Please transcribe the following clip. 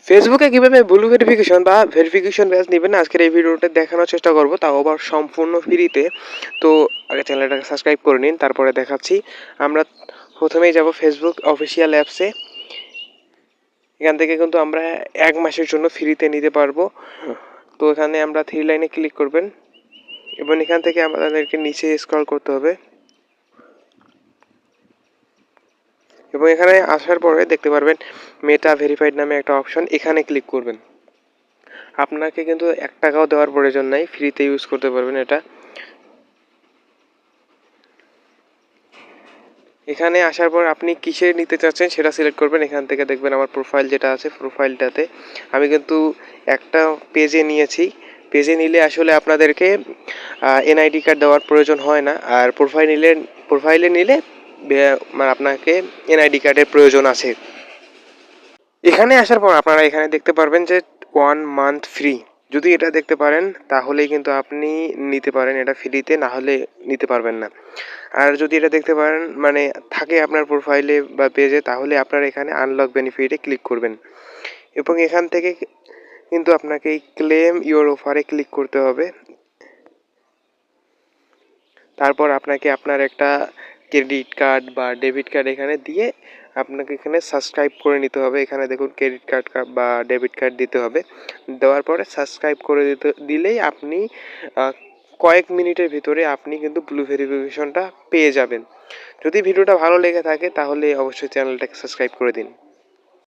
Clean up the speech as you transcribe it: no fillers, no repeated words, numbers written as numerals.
ফেসবুকে কীভাবে blue verification বা ভেরিফিকেশন ব্যাজ নেবেন আজকের এই ভিডিওটা দেখানোর চেষ্টা করব, তাও আবার সম্পূর্ণ ফ্রিতে। তো আগে চ্যানেলটাকে সাবস্ক্রাইব করে নিন, তারপরে দেখাচ্ছি। আমরা প্রথমেই যাব ফেসবুক অফিসিয়াল অ্যাপসে। এখান থেকে কিন্তু আমরা 1 মাসের জন্য ফ্রিতে নিতে পারবো। তো এখানে আমরা 3 লাইনে ক্লিক করবেন এবং এখান থেকে আমাদেরকে নিচে স্ক্রল করতে হবে এবং এখানে আসার পরে দেখতে পারবেন মেটা ভেরিফাইড নামে একটা অপশন, এখানে ক্লিক করবেন। আপনাকে কিন্তু 1 টাকাও দেওয়ার প্রয়োজন নাই, ফ্রিতে ইউজ করতে পারবেন এটা। এখানে আসার পর আপনি কিসে নিতে চাচ্ছেন সেটা সিলেক্ট করবেন। এখান থেকে দেখবেন আমার প্রোফাইল যেটা আছে, প্রোফাইলটাতে আমি কিন্তু একটা পেজে নিয়েছি। পেজে নিলে আসলে আপনাদেরকে এনআইডি কার্ড দেওয়ার প্রয়োজন হয় না, আর প্রোফাইলে নিলে মানে আপনাকে এনআইডি কার্ডের প্রয়োজন আছে। এখানে আসার পর আপনারা এখানে দেখতে পারবেন যে 1 মান্থ ফ্রি। যদি এটা দেখতে পারেন তাহলেই কিন্তু আপনি নিতে পারেন এটা ফ্রিতে, না হলে নিতে পারবেন না। আর যদি এটা দেখতে পারেন মানে থাকে আপনার প্রোফাইলে বা পেজে, তাহলে আপনারা এখানে আনলক বেনিফিটে ক্লিক করবেন এবং এখান থেকে কিন্তু আপনাকে এই ক্লেম ইওর অফারে ক্লিক করতে হবে। তারপর আপনাকে আপনার একটা ক্রেডিট কার্ড বা ডেবিট কার্ড এখানে দিয়ে আপনাকে এখানে সাবস্ক্রাইব করে নিতে হবে। এখানে দেখুন ক্রেডিট কার্ড বা ডেবিট কার্ড দিতে হবে। দেওয়ার পরে সাবস্ক্রাইব করে দিলেই আপনি কয়েক মিনিটের ভিতরে আপনি কিন্তু ব্লু ভেরিফিকেশনটা পেয়ে যাবেন। যদি ভিডিওটা ভালো লেগে থাকে তাহলে অবশ্যই চ্যানেলটাকে সাবস্ক্রাইব করে দিন।